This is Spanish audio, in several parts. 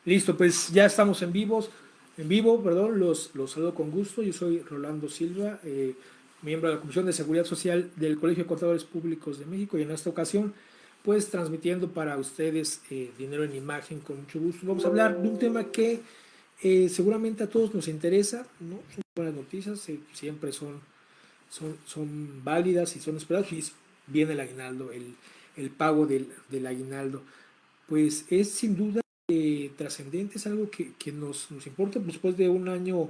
Listo, pues ya estamos en vivo, perdón, los saludo con gusto. Yo soy Rolando Silva, miembro de la Comisión de Seguridad Social del Colegio de Contadores Públicos de México, y en esta ocasión, pues transmitiendo para ustedes Dinero en Imagen con mucho gusto. Vamos a hablar de un tema que seguramente a todos nos interesa, ¿no? Son buenas noticias, siempre son válidas y son esperadas, y viene el aguinaldo, el pago del aguinaldo. Pues es sin duda trascendente, es algo que nos importa después de un año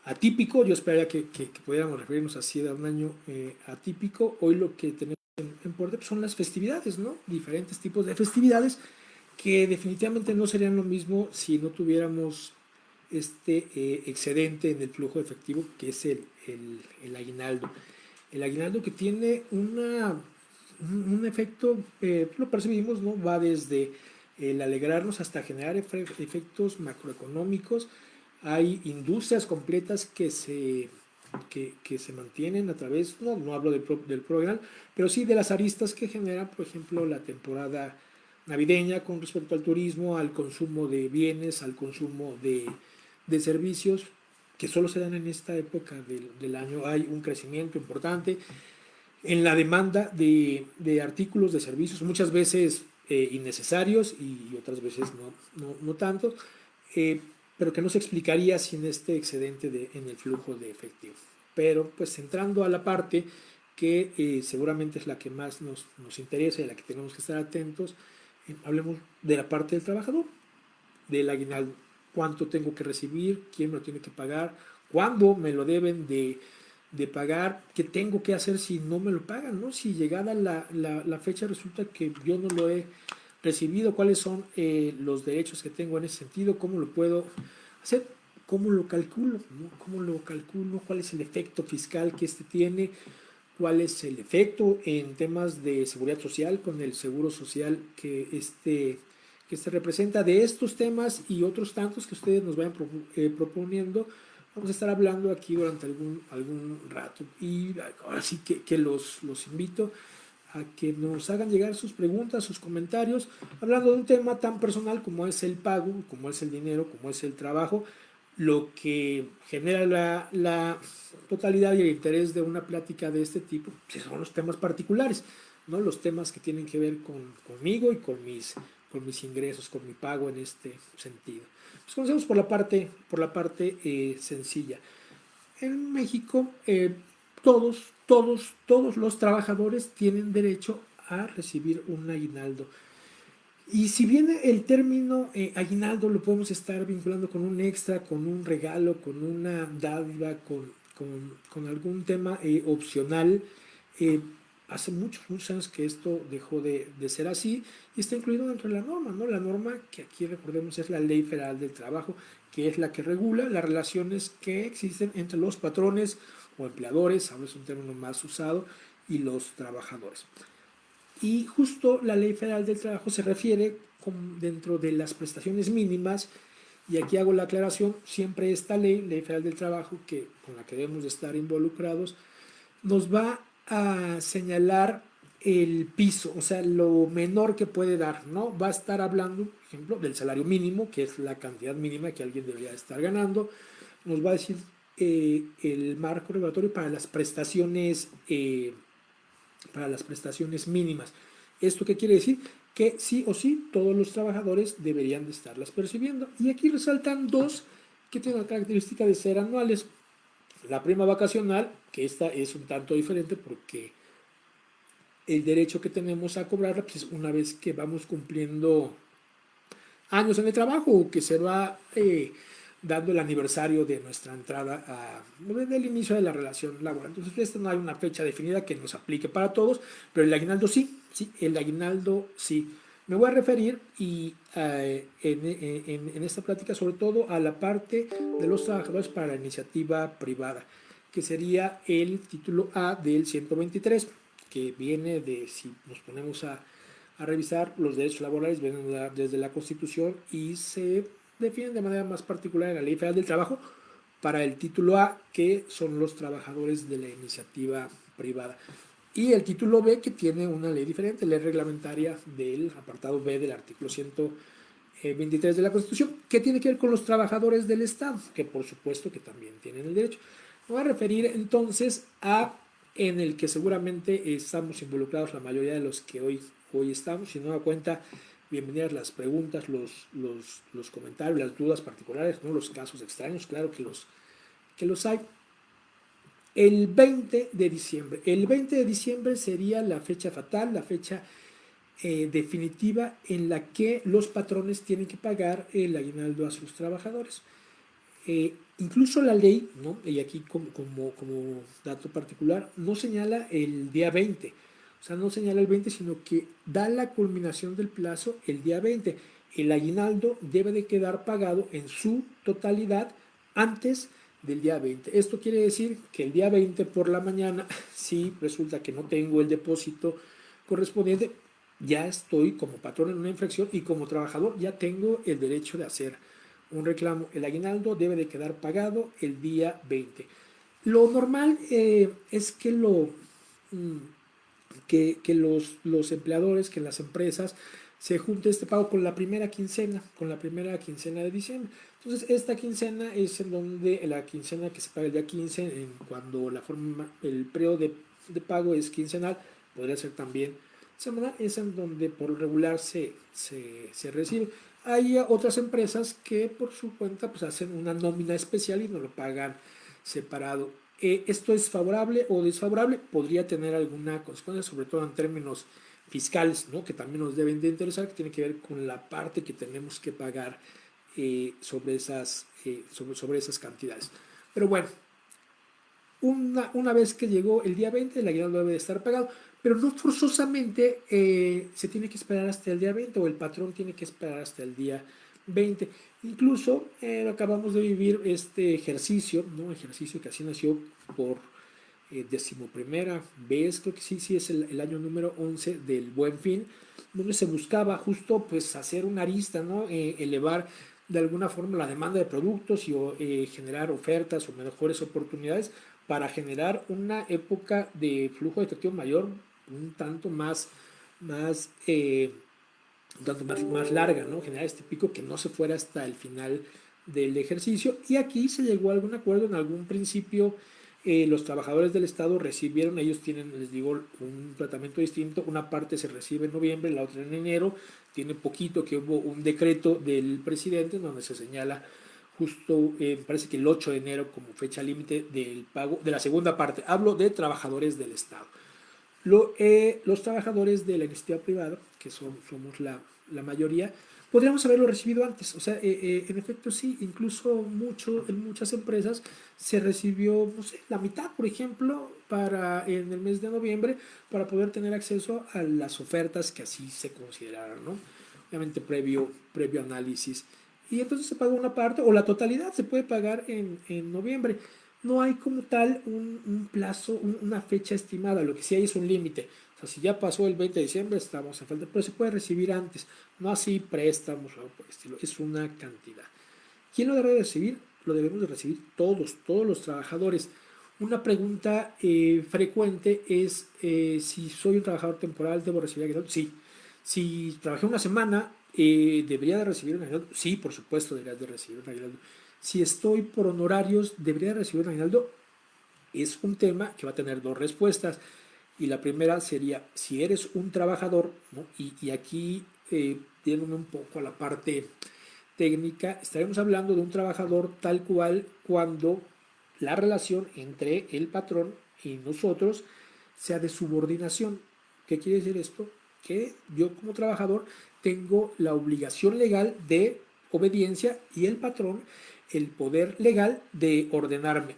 atípico. Yo esperaría que pudiéramos referirnos así a un año atípico. Hoy lo que tenemos en puerta pues, son las festividades, ¿no? Diferentes tipos de festividades que definitivamente no serían lo mismo si no tuviéramos este excedente en el flujo efectivo que es el aguinaldo. El aguinaldo que tiene un efecto, lo percibimos, ¿no? Va desde el alegrarnos hasta generar efectos macroeconómicos. Hay industrias completas que se mantienen a través, no hablo del programa, pero sí de las aristas que genera, por ejemplo, la temporada navideña con respecto al turismo, al consumo de bienes, al consumo de servicios que solo se dan en esta época del año. Hay un crecimiento importante en la demanda de artículos, de servicios, muchas veces innecesarios y otras veces no tanto, eh, pero que no se explicaría sin este excedente en el flujo de efectivo. Pero pues entrando a la parte que seguramente es la que más nos interesa y a la que tenemos que estar atentos, hablemos de la parte del trabajador, del aguinaldo. ¿Cuánto tengo que recibir? ¿Quién me lo tiene que pagar? ¿Cuándo me lo deben de pagar? ¿Qué tengo que hacer si no me lo pagan? ¿No? Si llegada la fecha resulta que yo no lo he recibido, ¿cuáles son los derechos que tengo en ese sentido? ¿Cómo lo puedo hacer? ¿Cómo lo calculo? ¿No? ¿Cómo lo calculo? ¿Cuál es el efecto fiscal que este tiene? ¿Cuál es el efecto en temas de seguridad social con el seguro social que este representa? De estos temas y otros tantos que ustedes nos vayan proponiendo, vamos a estar hablando aquí durante algún rato. Y ahora sí que los invito a que nos hagan llegar sus preguntas, sus comentarios, hablando de un tema tan personal como es el pago, como es el dinero, como es el trabajo, lo que genera la totalidad y el interés de una plática de este tipo, pues son los temas particulares, ¿no? Los temas que tienen que ver conmigo y con mis ingresos, con mi pago en este sentido. Pues comencemos por la parte sencilla. En México, todos los trabajadores tienen derecho a recibir un aguinaldo. Y si bien el término aguinaldo lo podemos estar vinculando con un extra, con un regalo, con una dádiva, con algún tema opcional, eh, hace muchos años que esto dejó de ser así y está incluido dentro de la norma, ¿no? La norma que aquí recordemos es la Ley Federal del Trabajo, que es la que regula las relaciones que existen entre los patrones o empleadores, ahora es un término más usado, y los trabajadores. Y justo la Ley Federal del Trabajo se refiere dentro de las prestaciones mínimas, y aquí hago la aclaración, siempre esta Ley Federal del Trabajo, con la que debemos de estar involucrados, nos va a señalar el piso, o sea, lo menor que puede dar, ¿no? Va a estar hablando, por ejemplo, del salario mínimo, que es la cantidad mínima que alguien debería estar ganando. Nos va a decir el marco regulatorio para las prestaciones mínimas. ¿Esto qué quiere decir? Que sí o sí todos los trabajadores deberían de estarlas percibiendo. Y aquí resaltan dos que tienen la característica de ser anuales. La prima vacacional, que esta es un tanto diferente porque el derecho que tenemos a cobrarla pues, es una vez que vamos cumpliendo años en el trabajo o que se va dando el aniversario de nuestra entrada del inicio de la relación laboral. Entonces, esta no hay una fecha definida que nos aplique para todos, pero el aguinaldo sí, el aguinaldo sí. Me voy a referir en esta plática sobre todo a la parte de los trabajadores para la iniciativa privada, que sería el título A del 123, que viene de, si nos ponemos a revisar, los derechos laborales vienen desde la Constitución y se definen de manera más particular en la Ley Federal del Trabajo para el título A, que son los trabajadores de la iniciativa privada. Y el título B, que tiene una ley diferente, ley reglamentaria del apartado B del artículo 123 23 de la Constitución, que tiene que ver con los trabajadores del Estado, que por supuesto que también tienen el derecho. Me voy a referir entonces a en el que seguramente estamos involucrados la mayoría de los que hoy estamos. Si no da cuenta, bienvenidas las preguntas, los comentarios, las dudas particulares, ¿no? Los casos extraños, claro que los hay. El 20 de diciembre. El 20 de diciembre sería la fecha fatal, la fecha definitiva en la que los patrones tienen que pagar el aguinaldo a sus trabajadores. Incluso la ley, ¿no? Y aquí como dato particular, no señala el día 20, o sea, no señala el 20, sino que da la culminación del plazo el día 20. El aguinaldo debe de quedar pagado en su totalidad antes del día 20. Esto quiere decir que el día 20 por la mañana, si resulta que no tengo el depósito correspondiente, ya estoy como patrón en una infracción y como trabajador ya tengo el derecho de hacer un reclamo. El aguinaldo debe de quedar pagado el día 20. Lo normal es que, que los empleadores, que las empresas se junte este pago con la primera quincena de diciembre. Entonces, esta quincena es en donde la quincena que se paga el día 15, cuando el periodo de pago es quincenal, podría ser también semanal, es en donde por regular se recibe. Hay otras empresas que por su cuenta pues hacen una nómina especial y no lo pagan separado. ¿Esto es favorable o desfavorable? Podría tener alguna consecuencia, sobre todo en términos fiscales, ¿no? Que también nos deben de interesar, que tiene que ver con la parte que tenemos que pagar sobre esas cantidades. Pero bueno, una vez que llegó el día 20, el aguinaldo debe de estar pagado, pero no forzosamente se tiene que esperar hasta el día 20 o el patrón tiene que esperar hasta el día 20. Incluso acabamos de vivir este ejercicio, ¿no? Ejercicio que así nació por 11ª vez, creo que sí es el año número 11 del Buen Fin, donde se buscaba justo pues hacer una arista, ¿no? Elevar de alguna forma la demanda de productos y generar ofertas o mejores oportunidades para generar una época de flujo de efectivo mayor, un tanto más larga, ¿no? Generar este pico que no se fuera hasta el final del ejercicio. Y aquí se llegó a algún acuerdo en algún principio. Los trabajadores del Estado recibieron, ellos tienen, les digo, un tratamiento distinto. Una parte se recibe en noviembre, la otra en enero. Tiene poquito que hubo un decreto del presidente donde se señala justo, parece que el 8 de enero como fecha límite del pago de la segunda parte. Hablo de trabajadores del Estado. Los trabajadores de la iniciativa privada, que somos la mayoría, podríamos haberlo recibido antes. O sea, en efecto sí, incluso en muchas empresas se recibió, no sé, la mitad, por ejemplo, en el mes de noviembre, para poder tener acceso a las ofertas que así se consideraran, ¿no? Obviamente previo análisis. Y entonces se paga una parte, o la totalidad se puede pagar en noviembre. No hay como tal un plazo, una fecha estimada, lo que sí hay es un límite. O sea, si ya pasó el 20 de diciembre, estamos en falta, pero se puede recibir antes, no así préstamos o algo por el estilo, es una cantidad. ¿Quién lo debe de recibir? Lo debemos de recibir todos los trabajadores. Una pregunta frecuente es si soy un trabajador temporal, ¿debo recibir aguinaldo? Sí. Si trabajé una semana, ¿debería de recibir un aguinaldo? Sí, por supuesto, deberías de recibir un aguinaldo. Si estoy por honorarios, ¿debería recibir un aguinaldo? Es un tema que va a tener dos respuestas. Y la primera sería, si eres un trabajador, ¿no? Y aquí, yéndome un poco a la parte técnica, estaremos hablando de un trabajador tal cual cuando la relación entre el patrón y nosotros sea de subordinación. ¿Qué quiere decir esto? Que yo como trabajador tengo la obligación legal de obediencia y el patrón el poder legal de ordenarme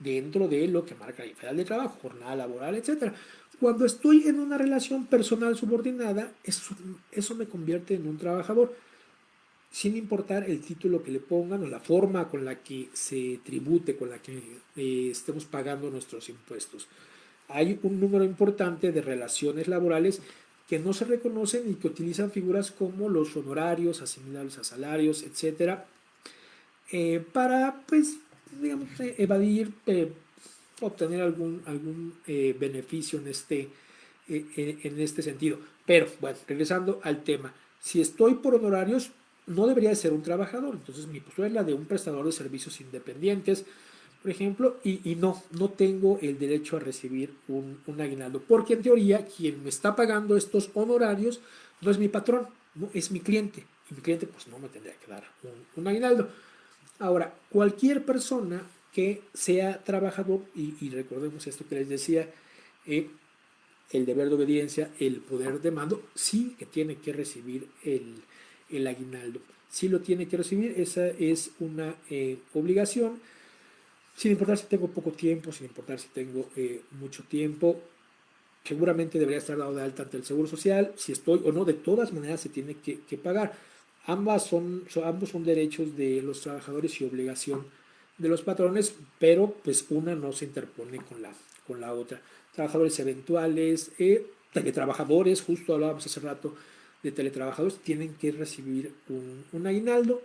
dentro de lo que marca la Ley Federal de Trabajo, jornada laboral, etc. Cuando estoy en una relación personal subordinada, eso me convierte en un trabajador, sin importar el título que le pongan o la forma con la que se tribute, con la que estemos pagando nuestros impuestos. Hay un número importante de relaciones laborales que no se reconocen y que utilizan figuras como los honorarios asimilables a salarios, etcétera, para, pues, digamos, evadir, obtener algún beneficio en este sentido. Pero, bueno, regresando al tema. Si estoy por honorarios, no debería de ser un trabajador. Entonces mi postura es la de un prestador de servicios independientes, por ejemplo, y no tengo el derecho a recibir un aguinaldo, porque en teoría quien me está pagando estos honorarios no es mi patrón, no es mi cliente, y mi cliente pues no me tendría que dar un aguinaldo. Ahora, cualquier persona que sea trabajador, y recordemos esto que les decía, eh, el deber de obediencia, el poder de mando, sí que tiene que recibir el aguinaldo. Sí lo tiene que recibir, esa es una obligación, sin importar si tengo poco tiempo, sin importar si tengo mucho tiempo. Seguramente debería estar dado de alta ante el Seguro Social, si estoy o no, de todas maneras se tiene que pagar. Ambos son derechos de los trabajadores y obligación de los patrones, pero pues una no se interpone con la otra. Trabajadores eventuales, teletrabajadores, justo hablábamos hace rato de teletrabajadores, tienen que recibir un aguinaldo.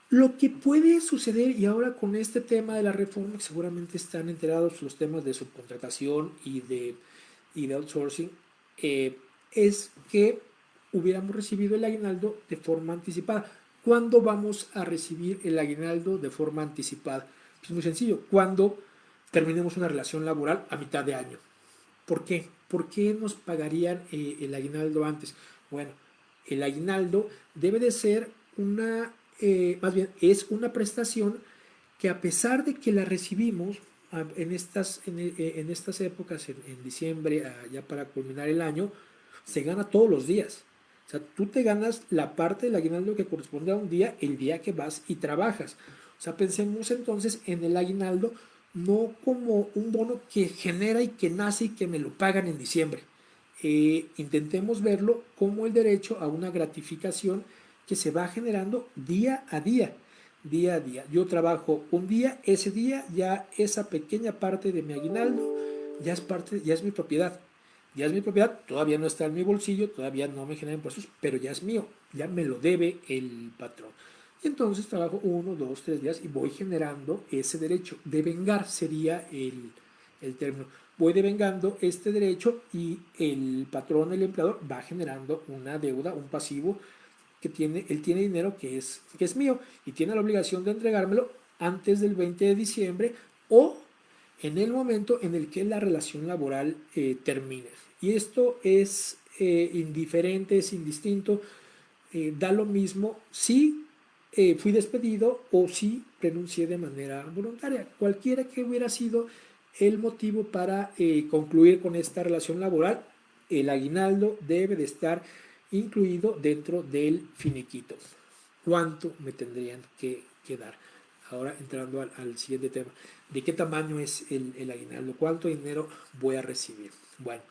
Lo que puede suceder, y ahora con este tema de la reforma, que seguramente están enterados los temas de subcontratación y de outsourcing, es que hubiéramos recibido el aguinaldo de forma anticipada. ¿Cuándo vamos a recibir el aguinaldo de forma anticipada? Pues muy sencillo, cuando terminemos una relación laboral a mitad de año. ¿Por qué? ¿Por qué nos pagarían el aguinaldo antes? Bueno, el aguinaldo debe de ser más bien es una prestación que, a pesar de que la recibimos en estas épocas, en diciembre, ya para culminar el año, se gana todos los días. O sea, tú te ganas la parte del aguinaldo que corresponde a un día, el día que vas y trabajas. O sea, pensemos entonces en el aguinaldo no como un bono que genera y que nace y que me lo pagan en diciembre. Intentemos verlo como el derecho a una gratificación que se va generando día a día, día a día. Yo trabajo un día, ese día ya esa pequeña parte de mi aguinaldo ya es mi propiedad. Ya es mi propiedad, todavía no está en mi bolsillo, todavía no me genera impuestos, pero ya es mío, ya me lo debe el patrón. Y entonces trabajo 1, 2, 3 días y voy generando ese derecho. Devengar sería el término. Voy devengando este derecho y el patrón, el empleador, va generando una deuda, un pasivo él tiene dinero que es mío y tiene la obligación de entregármelo antes del 20 de diciembre o en el momento en el que la relación laboral termine. Y esto es indiferente, es indistinto, da lo mismo si fui despedido o si renuncié de manera voluntaria. Cualquiera que hubiera sido el motivo para concluir con esta relación laboral, el aguinaldo debe de estar incluido dentro del finiquito. ¿Cuánto me tendrían que dar? Ahora entrando al siguiente tema, ¿de qué tamaño es el aguinaldo? ¿Cuánto dinero voy a recibir? Bueno,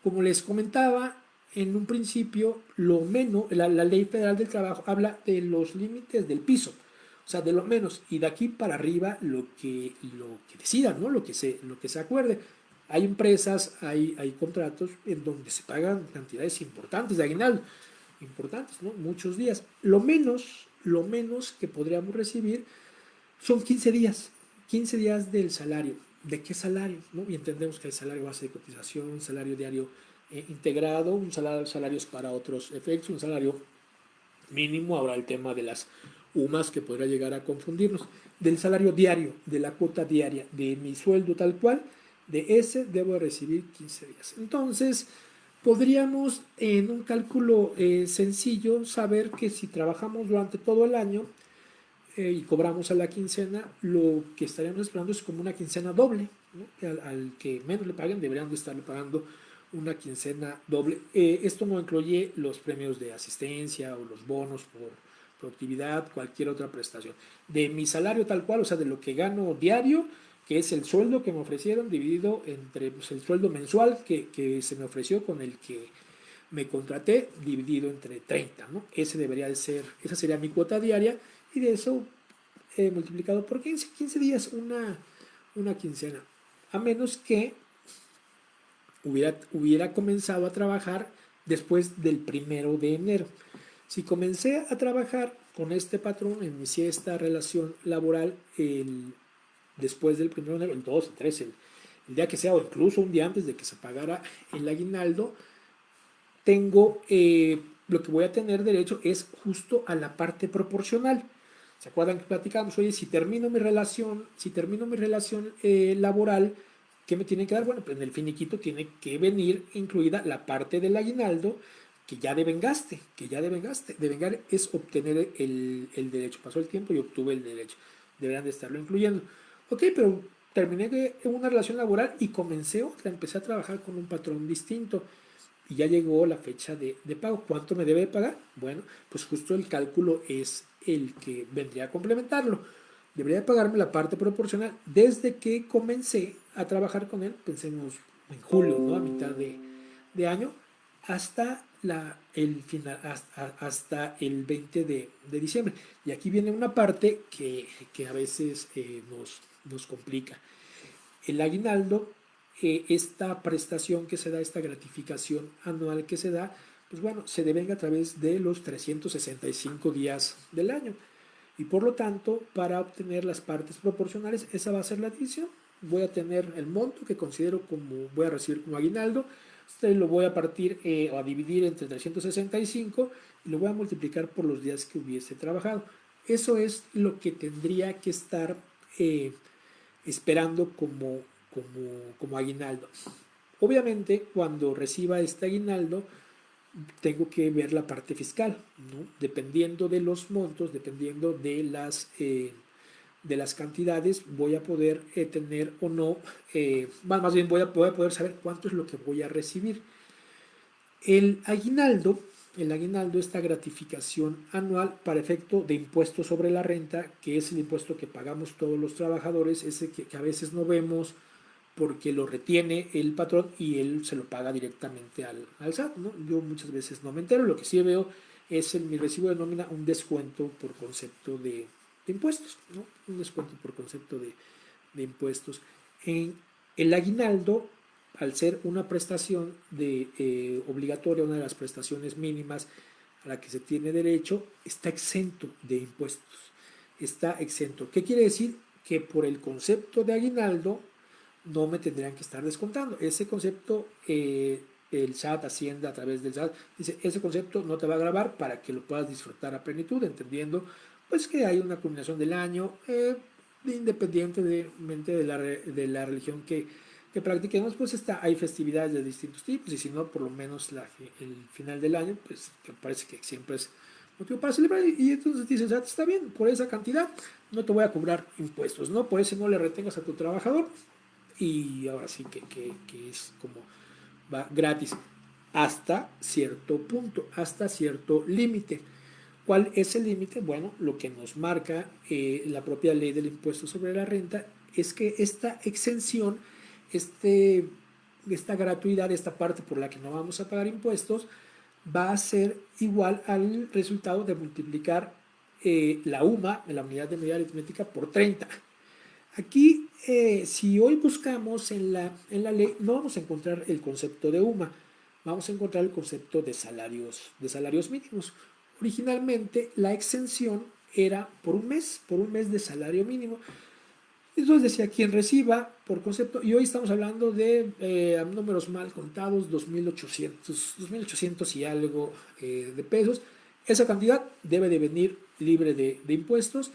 como les comentaba, en un principio, lo menos, la Ley Federal del Trabajo habla de los límites del piso, o sea, de lo menos, y de aquí para arriba lo que decidan, ¿no? Lo que se acuerde. Hay empresas, hay contratos en donde se pagan cantidades importantes de aguinaldo, importantes, ¿no? Muchos días. Lo menos que podríamos recibir son 15 días, 15 días del salario. ¿De qué salario? ¿No? Y entendemos que hay salario base de cotización, salario diario integrado, un salarios para otros efectos, un salario mínimo. Ahora el tema de las UMAS que podrá llegar a confundirnos. Del salario diario, de la cuota diaria, de mi sueldo tal cual, de ese debo recibir 15 días. Entonces, podríamos en un cálculo sencillo saber que si trabajamos durante todo el año, y cobramos a la quincena, lo que estaríamos esperando es como una quincena doble, ¿no? Al que menos le paguen deberían de estarle pagando una quincena doble. Esto no incluye los premios de asistencia o los bonos por productividad, cualquier otra prestación. De mi salario tal cual, o sea, de lo que gano diario, que es el sueldo que me ofrecieron, dividido entre pues, el sueldo mensual que se me ofreció con el que me contraté, dividido entre 30, ¿no? Esa sería mi cuota diaria, y de eso multiplicado por 15 días, una quincena. A menos que hubiera comenzado a trabajar después del 1 de enero. Si comencé a trabajar con este patrón, inicié esta relación laboral después del 1 de enero, el 2, el 3, el día que sea, o incluso un día antes de que se pagara el aguinaldo, tengo lo que voy a tener derecho es justo a la parte proporcional. ¿Se acuerdan que platicamos? Oye, si termino mi relación laboral, ¿qué me tienen que dar? Bueno, pues en el finiquito tiene que venir incluida la parte del aguinaldo que ya devengaste, Devengar es obtener el derecho. Pasó el tiempo y obtuve el derecho. Deberán de estarlo incluyendo. Ok, pero terminé una relación laboral y comencé otra. Empecé a trabajar con un patrón distinto y ya llegó la fecha de pago. ¿Cuánto me debe de pagar? Bueno, pues justo el cálculo es el que vendría a complementarlo. Debería de pagarme la parte proporcional desde que comencé a trabajar con él, pensemos en julio, ¿no? A mitad de año, hasta el final, hasta el 20 de diciembre. Y aquí viene una parte que a veces nos complica. El aguinaldo, esta prestación que se da, esta gratificación anual que se da, pues bueno, se devenga a través de los 365 días del año. Y por lo tanto, para obtener las partes proporcionales, esa va a ser la división. Voy a tener el monto que considero como voy a recibir como aguinaldo, lo voy a partir o a dividir entre 365 y lo voy a multiplicar por los días que hubiese trabajado. Eso es lo que tendría que estar esperando como aguinaldo. Obviamente, cuando reciba este aguinaldo, tengo que ver la parte fiscal, ¿no? Dependiendo de los montos, dependiendo de las cantidades, voy a poder tener o no, más bien voy a poder saber cuánto es lo que voy a recibir. El aguinaldo, esta gratificación anual para efecto de impuesto sobre la renta, que es el impuesto que pagamos todos los trabajadores, ese que a veces no vemos porque lo retiene el patrón y él se lo paga directamente al SAT, ¿no? Yo muchas veces no me entero, lo que sí veo es en mi recibo de nómina un descuento por concepto de impuestos, ¿no? Un descuento por concepto de impuestos. En el aguinaldo, al ser una prestación obligatoria, una de las prestaciones mínimas a la que se tiene derecho, está exento de impuestos. Está exento. ¿Qué quiere decir? Que por el concepto de aguinaldo no me tendrían que estar descontando. Ese concepto, el SAT, Hacienda a través del SAT, dice, ese concepto no te va a grabar para que lo puedas disfrutar a plenitud, entendiendo pues que hay una culminación del año, independientemente de la religión que practiquemos, pues hay festividades de distintos tipos, y si no, por lo menos el final del año, pues que parece que siempre es motivo para celebrar, y entonces dices, está bien, por esa cantidad no te voy a cobrar impuestos, ¿no? Por eso no le retengas a tu trabajador, y ahora sí que es como va gratis hasta cierto punto, hasta cierto límite. ¿Cuál es el límite? Bueno, lo que nos marca la propia ley del impuesto sobre la renta es que esta exención, esta gratuidad, esta parte por la que no vamos a pagar impuestos, va a ser igual al resultado de multiplicar la UMA, la unidad de medida aritmética, por 30. Aquí, si hoy buscamos en la ley, no vamos a encontrar el concepto de UMA, vamos a encontrar el concepto de salarios mínimos. Originalmente, la exención era por un mes de salario mínimo. Entonces decía, quien reciba por concepto, y hoy estamos hablando de números mal contados, 2.800 y algo de pesos. Esa cantidad debe de venir libre de impuestos.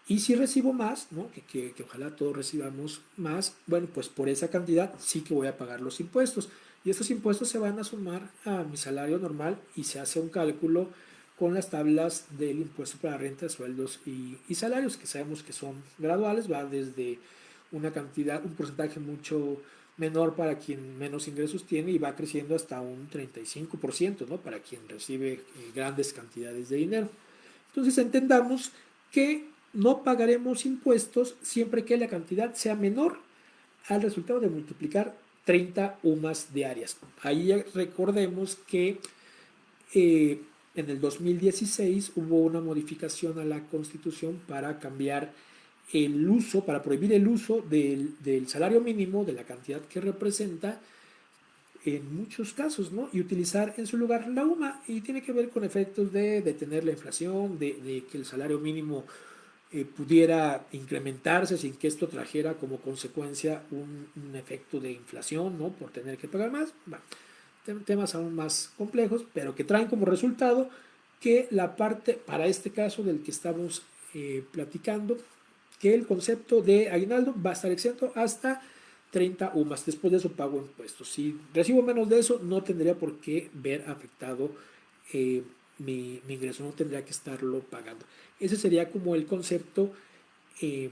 Y si recibo más, ¿no? que ojalá todos recibamos más, bueno, pues por esa cantidad sí que voy a pagar los impuestos. Y estos impuestos se van a sumar a mi salario normal y se hace un cálculo con las tablas del impuesto para renta, sueldos y salarios, que sabemos que son graduales, va desde una cantidad, un porcentaje mucho menor para quien menos ingresos tiene y va creciendo hasta un 35%, ¿no? Para quien recibe grandes cantidades de dinero. Entonces entendamos que no pagaremos impuestos siempre que la cantidad sea menor al resultado de multiplicar 30 UMAS diarias. Ahí recordemos que en el 2016 hubo una modificación a la Constitución para cambiar el uso, para prohibir el uso del salario mínimo, de la cantidad que representa en muchos casos, ¿no? Y utilizar en su lugar la UMA, y tiene que ver con efectos de detener la inflación, de que el salario mínimo pudiera incrementarse sin que esto trajera como consecuencia un efecto de inflación, ¿no? Por tener que pagar más. Bueno, temas aún más complejos, pero que traen como resultado que la parte, para este caso del que estamos platicando, que el concepto de aguinaldo va a estar exento hasta 30 UMAS. Después de eso pago impuestos. Si recibo menos de eso, no tendría por qué ver afectado mi ingreso, no tendría que estarlo pagando. Ese sería como el concepto eh,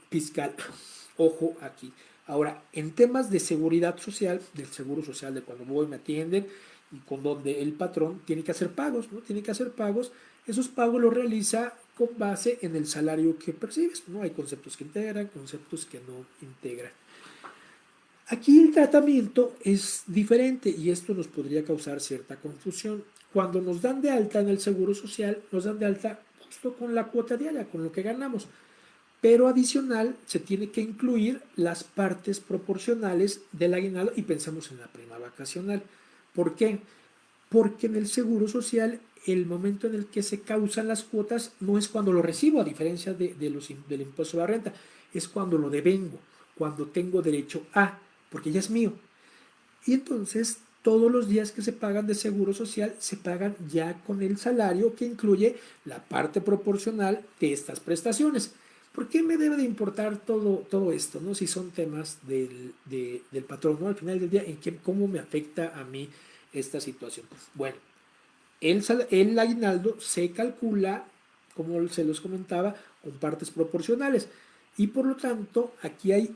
fiscal. Ojo aquí. Ahora, en temas de seguridad social, del seguro social, de cuando voy me atienden y con donde el patrón tiene que hacer pagos, ¿no? Tiene que hacer pagos. Esos pagos los realiza con base en el salario que percibes, ¿no? Hay conceptos que integran, conceptos que no integran. Aquí el tratamiento es diferente y esto nos podría causar cierta confusión. Cuando nos dan de alta en el seguro social, nos dan de alta justo con la cuota diaria, con lo que ganamos. Pero adicional se tiene que incluir las partes proporcionales del aguinaldo y pensemos en la prima vacacional. ¿Por qué? Porque en el seguro social el momento en el que se causan las cuotas no es cuando lo recibo, a diferencia del impuesto a la renta, es cuando lo devengo, cuando tengo derecho a, porque ya es mío. Y entonces todos los días que se pagan de seguro social se pagan ya con el salario que incluye la parte proporcional de estas prestaciones. ¿Por qué me debe de importar todo esto, ¿no? Si son temas del patrón, ¿no? Al final del día, ¿cómo me afecta a mí esta situación? Bueno, el aguinaldo se calcula, como se los comentaba, con partes proporcionales. Y por lo tanto, aquí hay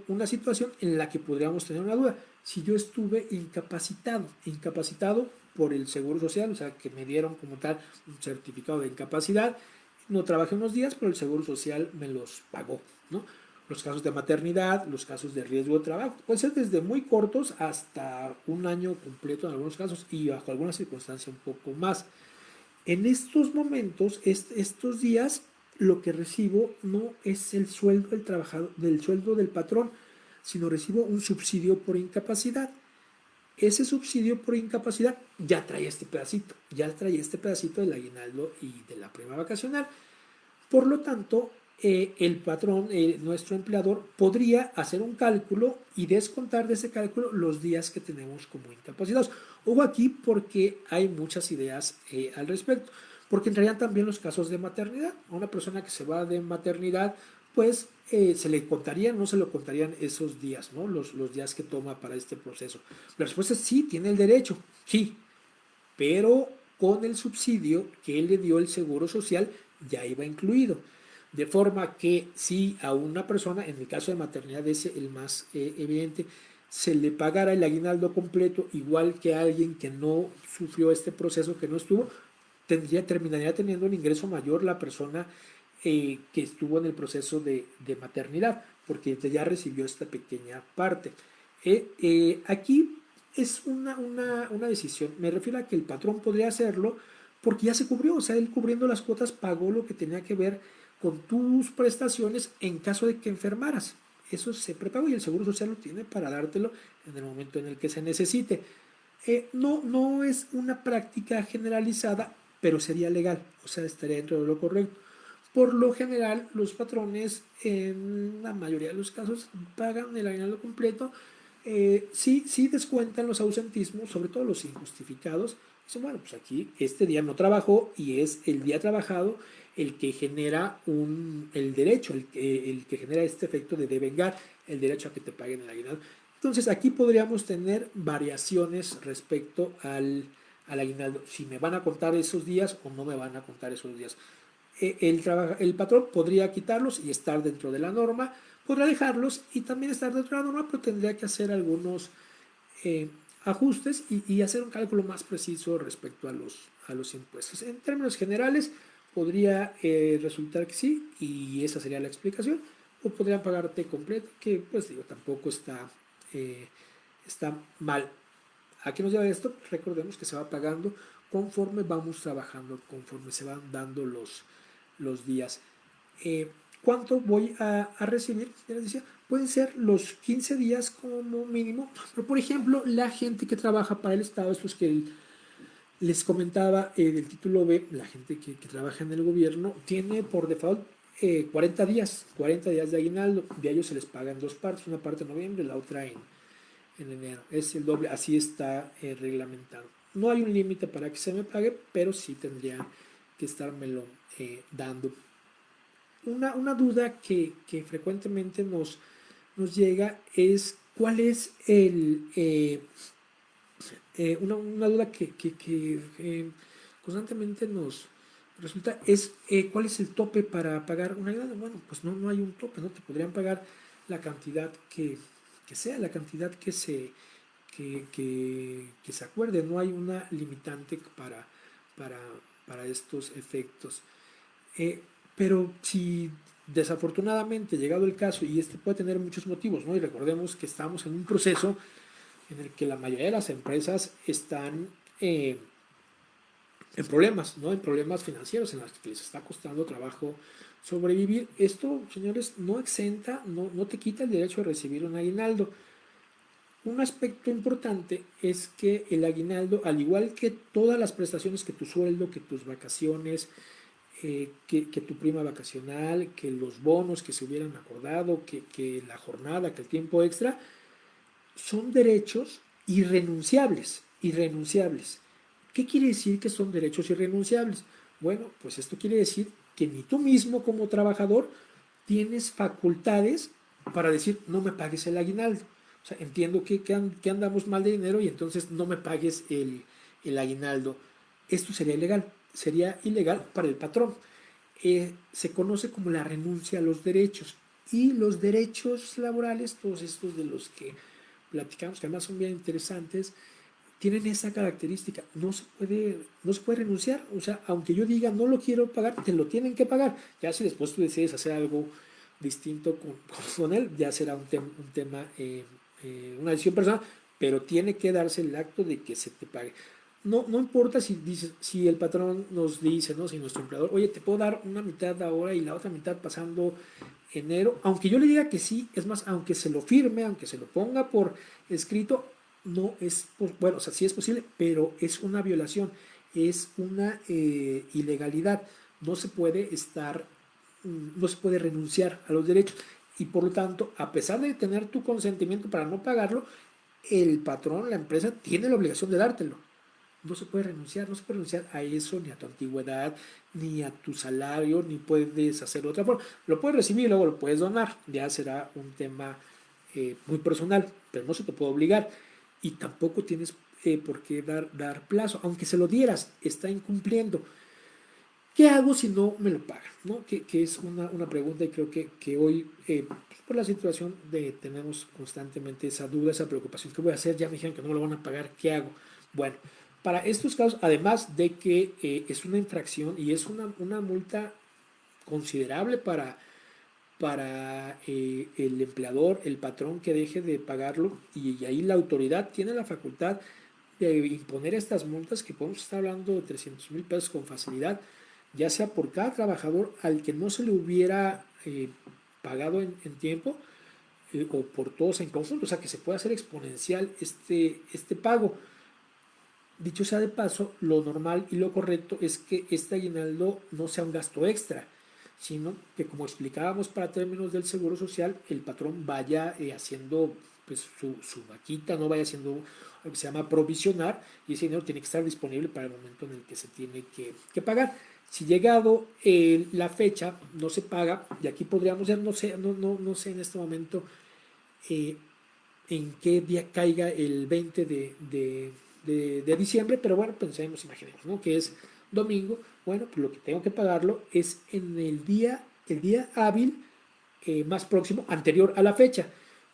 una situación en la que podríamos tener una duda. Si yo estuve incapacitado por el Seguro Social, o sea, que me dieron como tal un certificado de incapacidad, no trabajé unos días, pero el Seguro Social me los pagó, ¿no? Los casos de maternidad, los casos de riesgo de trabajo, pueden ser desde muy cortos hasta un año completo en algunos casos y bajo alguna circunstancia un poco más. En estos momentos, estos días, lo que recibo no es el sueldo del trabajador, del sueldo del patrón, sino recibo un subsidio por incapacidad. Ese subsidio por incapacidad ya trae este pedacito del aguinaldo y de la prima vacacional. Por lo tanto, el patrón, nuestro empleador, podría hacer un cálculo y descontar de ese cálculo los días que tenemos como incapacitados. Hubo aquí porque hay muchas ideas al respecto, porque entrarían también los casos de maternidad. A una persona que se va de maternidad, pues se le contarían, no se le contarían esos días, ¿no? Los días que toma para este proceso. La respuesta es sí, tiene el derecho, sí, pero con el subsidio que él le dio el Seguro Social ya iba incluido. De forma que si a una persona, en el caso de maternidad es el más evidente, se le pagara el aguinaldo completo, igual que a alguien que no sufrió este proceso, que no estuvo, terminaría teniendo un ingreso mayor la persona que estuvo en el proceso de maternidad, porque ya recibió esta pequeña parte. Aquí es una decisión. Me refiero a que el patrón podría hacerlo porque ya se cubrió, o sea, él cubriendo las cuotas pagó lo que tenía que ver con tus prestaciones en caso de que enfermaras. Eso se prepagó y el Seguro Social lo tiene para dártelo en el momento en el que se necesite. No es una práctica generalizada, pero sería legal, o sea, estaría dentro de lo correcto. Por lo general, los patrones, en la mayoría de los casos, pagan el aguinaldo completo. Sí descuentan los ausentismos, sobre todo los injustificados. Dicen, bueno, pues aquí este día no trabajó y es el día trabajado el que genera el derecho, el que genera este efecto de devengar el derecho a que te paguen el aguinaldo. Entonces aquí podríamos tener variaciones respecto al aguinaldo, si me van a contar esos días o no me van a contar esos días. El patrón podría quitarlos y estar dentro de la norma, podrá dejarlos y también estar dentro de la norma, pero tendría que hacer algunos eh, ajustes y hacer un cálculo más preciso respecto a los impuestos. En términos generales, podría resultar que sí, y esa sería la explicación, o podrían pagarte completo, que pues digo, tampoco está mal. ¿A qué nos lleva esto? Recordemos que se va pagando conforme vamos trabajando, conforme se van dando los días. ¿Cuánto voy a recibir? Ya les decía, pueden ser los 15 días como mínimo, pero por ejemplo, la gente que trabaja para el Estado, estos que les comentaba del título B, la gente que trabaja en el gobierno, tiene por default 40 días de aguinaldo, de ellos se les pagan dos partes, una parte en noviembre, la otra en enero. Es el doble, así está reglamentado. No hay un límite para que se me pague, pero sí tendría que estármelo dando. Una duda que frecuentemente nos llega es cuál es una duda que constantemente nos resulta es cuál es el tope para pagar una ayuda. Bueno, pues no hay un tope, ¿no? Te podrían pagar la cantidad que sea, la cantidad que se acuerde, no hay una limitante para, para estos efectos. Eh, pero si desafortunadamente, llegado el caso, y este puede tener muchos motivos, ¿no? Y recordemos que estamos en un proceso en el que la mayoría de las empresas están en problemas, ¿no? En problemas financieros, en los que les está costando trabajo sobrevivir. Esto, señores, no exenta, no te quita el derecho a recibir un aguinaldo. Un aspecto importante es que el aguinaldo, al igual que todas las prestaciones, que tu sueldo, que tus vacaciones, que tu prima vacacional, que los bonos que se hubieran acordado, que la jornada, que el tiempo extra, son derechos irrenunciables, irrenunciables. ¿Qué quiere decir que son derechos irrenunciables? Bueno, pues esto quiere decir que ni tú mismo como trabajador tienes facultades para decir no me pagues el aguinaldo. O sea, entiendo que andamos mal de dinero y entonces no me pagues el aguinaldo. Esto sería ilegal para el patrón. Se conoce como la renuncia a los derechos. Y los derechos laborales, todos estos de los que platicamos, que además son bien interesantes, tienen esa característica. No se puede renunciar. O sea, aunque yo diga no lo quiero pagar, te lo tienen que pagar. Ya si después tú decides hacer algo distinto con él, ya será un tema, una decisión personal, pero tiene que darse el acto de que se te pague. No importa si el patrón nos dice, ¿no? Si nuestro empleador, oye, te puedo dar una mitad ahora y la otra mitad pasando enero, aunque yo le diga que sí, es más, aunque se lo firme, aunque se lo ponga por escrito, no es, bueno, o sea, sí es posible, pero es una violación, es una ilegalidad. No se puede no se puede renunciar a los derechos y por lo tanto, a pesar de tener tu consentimiento para no pagarlo, el patrón, la empresa, tiene la obligación de dártelo. No se puede renunciar a eso, ni a tu antigüedad, ni a tu salario, ni puedes hacer de otra forma. Lo puedes recibir y luego lo puedes donar, ya será un tema muy personal, pero no se te puede obligar y tampoco tienes por qué dar plazo, aunque se lo dieras, está incumpliendo. ¿Qué hago si no me lo pagan? ¿No? Que es una pregunta y creo que hoy, por la situación, tenemos constantemente esa duda, esa preocupación. ¿Qué voy a hacer? Ya me dijeron que no me lo van a pagar, ¿qué hago? Bueno, para estos casos, además de que es una infracción y es una multa considerable para el empleador, el patrón que deje de pagarlo y ahí la autoridad tiene la facultad de imponer estas multas que podemos estar hablando de 300,000 pesos con facilidad, ya sea por cada trabajador al que no se le hubiera pagado en tiempo o por todos en conjunto, o sea que se puede hacer exponencial este pago. Dicho sea de paso, lo normal y lo correcto es que este aguinaldo no sea un gasto extra, sino que, como explicábamos para términos del Seguro Social, el patrón vaya haciendo pues, su vaquita, no vaya haciendo lo que se llama provisionar, y ese dinero tiene que estar disponible para el momento en el que se tiene que pagar. Si llegado la fecha no se paga, y aquí podríamos ya no sé en este momento eh, en qué día caiga el 20 de diciembre, pero bueno, pensemos, imaginemos, ¿no? Que es domingo. Bueno, pues lo que tengo que pagarlo es en el día hábil más próximo, anterior a la fecha.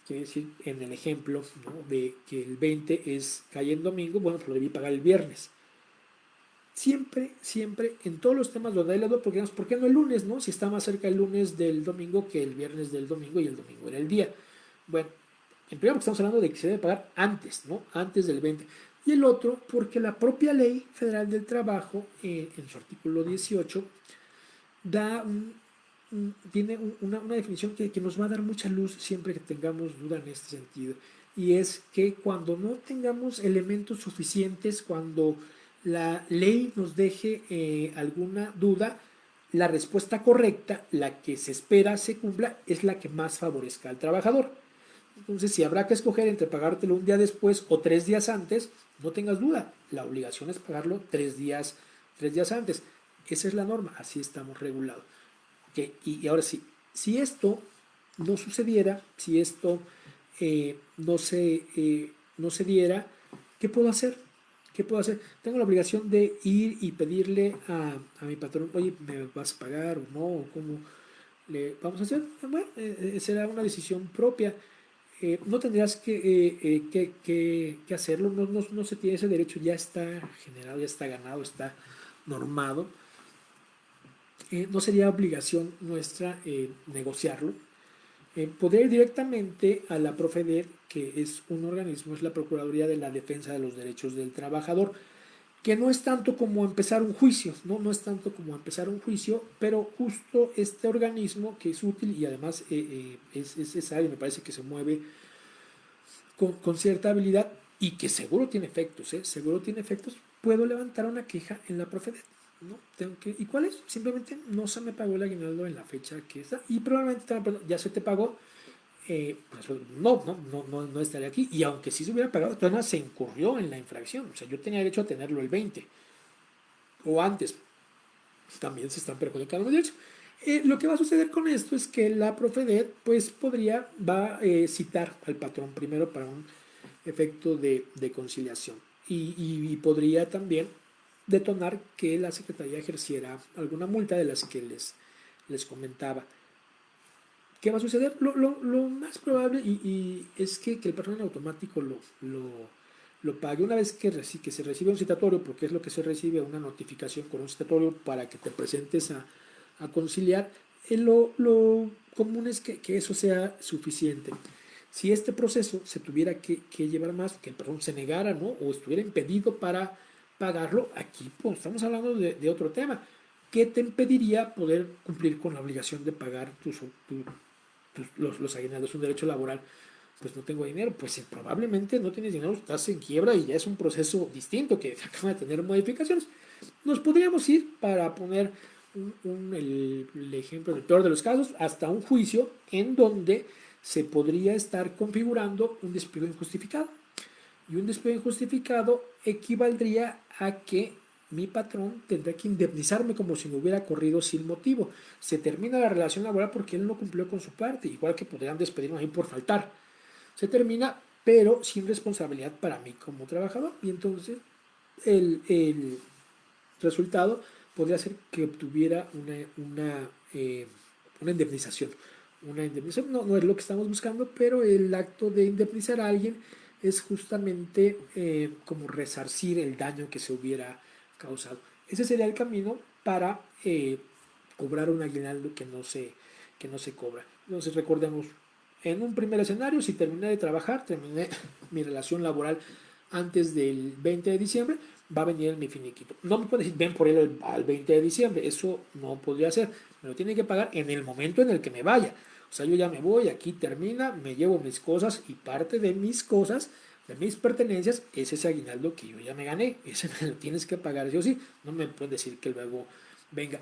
Quiere decir, en el ejemplo, ¿no? De que el 20 cae en domingo, bueno, pues lo debí pagar el viernes. Siempre, siempre, en todos los temas donde hay las dos, porque ¿por qué no el lunes, no? Si está más cerca el lunes del domingo que el viernes del domingo y el domingo era el día. Bueno, en primer porque estamos hablando de que se debe pagar antes, ¿no? Antes del 20. Y el otro, porque la propia Ley Federal del Trabajo, en su artículo 18, tiene una definición que nos va a dar mucha luz siempre que tengamos duda en este sentido. Y es que cuando no tengamos elementos suficientes, cuando la ley nos deje alguna duda, la respuesta correcta, la que se espera se cumpla, es la que más favorezca al trabajador. Entonces, si habrá que escoger entre pagártelo un día después o 3 días antes, no tengas duda, la obligación es pagarlo 3 días antes. Esa es la norma, así estamos regulados. ¿Okay? Y ahora sí, si esto no sucediera, si esto no se diera, ¿qué puedo hacer? ¿Qué puedo hacer? Tengo la obligación de ir y pedirle a mi patrón, oye, ¿me vas a pagar o no? ¿Cómo le vamos a hacer? Bueno, será una decisión propia. No tendrías que hacerlo, no se tiene ese derecho, ya está generado, ya está ganado, está normado. No sería obligación nuestra negociarlo. Poder ir directamente a la Profedet, que es un organismo, es la Procuraduría de la Defensa de los Derechos del Trabajador, que no es tanto como empezar un juicio, no es tanto como empezar un juicio, pero justo este organismo que es útil y además es necesario, me parece que se mueve con cierta habilidad y que seguro tiene efectos, seguro tiene efectos, puedo levantar una queja en la Profedet. ¿No? ¿Y cuál es? Simplemente no se me pagó el aguinaldo en la fecha que está y probablemente ya se te pagó, pues no estaría aquí. Y aunque sí se hubiera pagado, todavía se incurrió en la infracción. O sea, yo tenía derecho a tenerlo el 20 o antes. También se están perjudicando los derechos. Lo que va a suceder con esto es que la Profedet pues va a citar al patrón primero para un efecto de conciliación y podría también detonar que la Secretaría ejerciera alguna multa de las que les comentaba. ¿Qué va a suceder? Lo más probable es que el patrón en automático lo pague. Una vez que se recibe un citatorio, porque es lo que se recibe, una notificación con un citatorio para que te presentes a conciliar, lo común es que eso sea suficiente. Si este proceso se tuviera que llevar más, que el patrón se negara, ¿no? O estuviera impedido para pagarlo, aquí pues, estamos hablando de otro tema. ¿Qué te impediría poder cumplir con la obligación de pagar los aguinaldos? Un derecho laboral. Pues no tengo dinero, pues probablemente no tienes dinero, estás en quiebra y ya es un proceso distinto que acaba de tener modificaciones. Nos podríamos ir, para poner el ejemplo del peor de los casos, hasta un juicio en donde se podría estar configurando un despido injustificado. Y un despido injustificado equivaldría a que mi patrón tendrá que indemnizarme como si me hubiera corrido sin motivo. Se termina la relación laboral porque él no cumplió con su parte, igual que podrían despedirme a mí por faltar. Se termina, pero sin responsabilidad para mí como trabajador. Y entonces el resultado podría ser que obtuviera una indemnización. Una indemnización no es lo que estamos buscando, pero el acto de indemnizar a alguien es justamente como resarcir el daño que se hubiera causado. Ese sería el camino para cobrar un aguinaldo que no se cobra. Entonces recordemos, en un primer escenario, si terminé de trabajar, terminé mi relación laboral antes del 20 de diciembre, va a venir mi finiquito. No me puede decir, ven por él al 20 de diciembre, eso no podría ser. Me lo tiene que pagar en el momento en el que me vaya. O sea, yo ya me voy, aquí termina, me llevo mis cosas y parte de mis cosas, de mis pertenencias, es ese aguinaldo que yo ya me gané. Ese me lo tienes que pagar, yo sí. No me puedes decir que luego venga.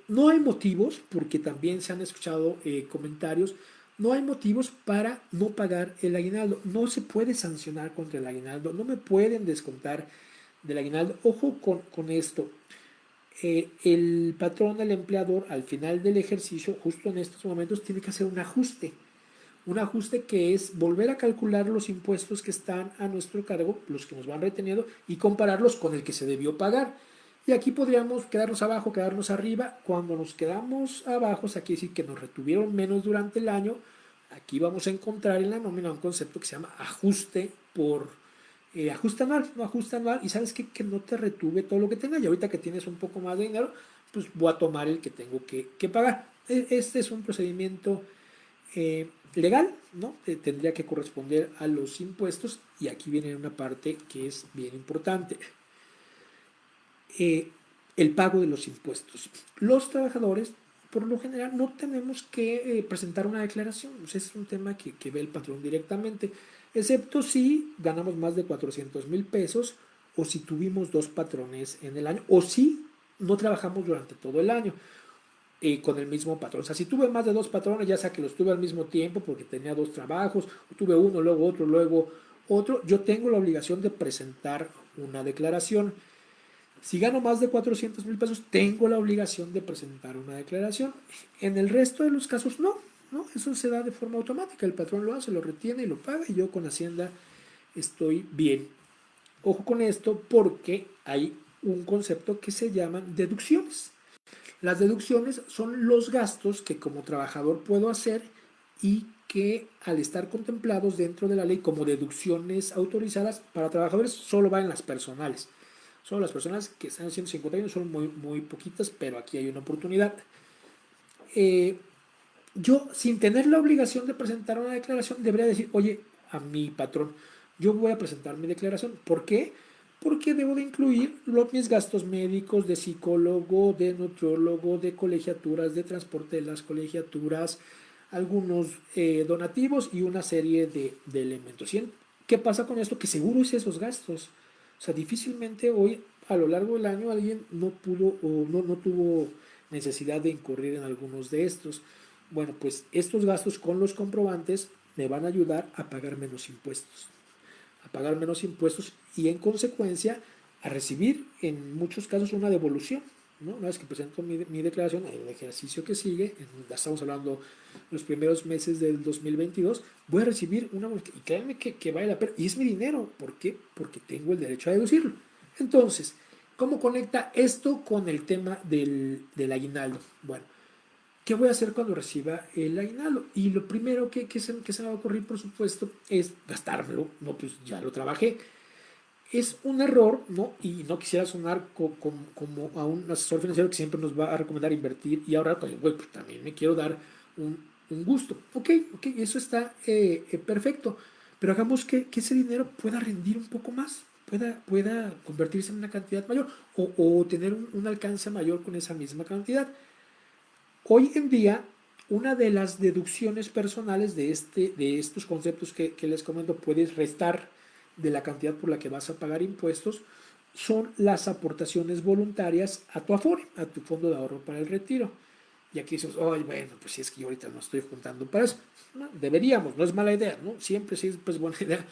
No hay motivos, porque también se han escuchado comentarios, no hay motivos para no pagar el aguinaldo. No se puede sancionar contra el aguinaldo, no me pueden descontar del aguinaldo. Ojo con esto. El patrón, el empleador, al final del ejercicio, justo en estos momentos, tiene que hacer un ajuste. Un ajuste que es volver a calcular los impuestos que están a nuestro cargo, los que nos van reteniendo, y compararlos con el que se debió pagar. Y aquí podríamos quedarnos abajo, quedarnos arriba. Cuando nos quedamos abajo, aquí decir que nos retuvieron menos durante el año. Aquí vamos a encontrar en la nómina un concepto que se llama ajuste por ajuste anual, no ajuste anual. Y sabes que no te retuve todo lo que tenga. Y ahorita que tienes un poco más de dinero, pues voy a tomar el que tengo que pagar. Este es un procedimiento legal, ¿no? Tendría que corresponder a los impuestos. Y aquí viene una parte que es bien importante. El pago de los impuestos. Los trabajadores, por lo general, no tenemos que presentar una declaración. O sea, es un tema que ve el patrón directamente, excepto si ganamos más de 400,000 pesos o si tuvimos 2 patrones en el año o si no trabajamos durante todo el año. con el mismo patrón. O sea, si tuve más de 2 patrones, ya sea que los tuve al mismo tiempo porque tenía 2 trabajos, o tuve uno, luego otro, yo tengo la obligación de presentar una declaración. Si gano más de 400,000 pesos, tengo la obligación de presentar una declaración. En el resto de los casos, no, eso se da de forma automática. El patrón lo hace, lo retiene y lo paga, y yo con Hacienda estoy bien. Ojo con esto, porque hay un concepto que se llaman deducciones. Las deducciones son los gastos que como trabajador puedo hacer y que al estar contemplados dentro de la ley como deducciones autorizadas para trabajadores solo van en las personales. Solo las personas que están haciendo 50 años son muy poquitas, pero aquí hay una oportunidad. Yo, sin tener la obligación de presentar una declaración, debería decir, oye, a mi patrón, yo voy a presentar mi declaración. ¿Por qué? Porque debo de incluir mis gastos médicos, de psicólogo, de nutriólogo, de colegiaturas, de transporte de las colegiaturas, algunos donativos y una serie de elementos. ¿Sí? ¿Qué pasa con esto? Que seguro es esos gastos. O sea, difícilmente hoy, a lo largo del año, alguien no pudo o no tuvo necesidad de incurrir en algunos de estos. Bueno, pues estos gastos con los comprobantes me van a ayudar a pagar menos impuestos. A pagar menos impuestos y en consecuencia a recibir en muchos casos una devolución, ¿no? Una vez que presento mi declaración, el ejercicio que sigue, estamos hablando los primeros meses del 2022, voy a recibir una, y créanme que vale la pena, y es mi dinero. ¿Por qué? Porque tengo el derecho a deducirlo. Entonces, ¿cómo conecta esto con el tema del aguinaldo? Bueno, ¿qué voy a hacer cuando reciba el aguinaldo? Y lo primero que se me va a ocurrir, por supuesto, es gastármelo. No, pues ya lo trabajé. Es un error, ¿no? Y no quisiera sonar como a un asesor financiero que siempre nos va a recomendar invertir y ahorrar. Pues, pues también me quiero dar un gusto. Ok, eso está perfecto. Pero hagamos que ese dinero pueda rendir un poco más, pueda convertirse en una cantidad mayor o tener un alcance mayor con esa misma cantidad. Hoy en día, una de las deducciones personales de estos conceptos que les comento, puedes restar de la cantidad por la que vas a pagar impuestos, son las aportaciones voluntarias a tu Afore, a tu fondo de ahorro para el retiro. Y aquí dices, oh, bueno, pues si es que yo ahorita no estoy juntando para eso. No, deberíamos, no es mala idea, ¿no? Siempre sí es pues, buena idea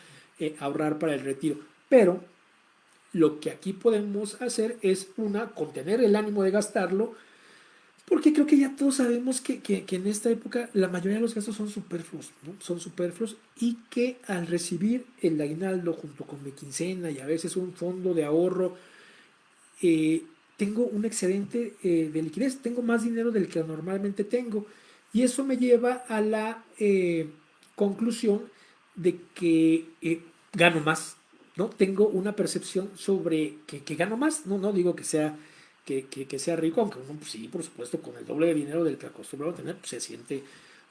ahorrar para el retiro. Pero lo que aquí podemos hacer es, contener el ánimo de gastarlo, porque creo que ya todos sabemos que en esta época la mayoría de los gastos son superfluos, ¿no? Son superfluos, y que al recibir el aguinaldo junto con mi quincena y a veces un fondo de ahorro, eh, tengo un excedente de liquidez, tengo más dinero del que normalmente tengo. Y eso me lleva a la conclusión de que gano más, ¿no? Tengo una percepción sobre que gano más, no digo que sea que sea rico, aunque uno, pues sí, por supuesto, con el doble de dinero del que acostumbrado a tener, pues se siente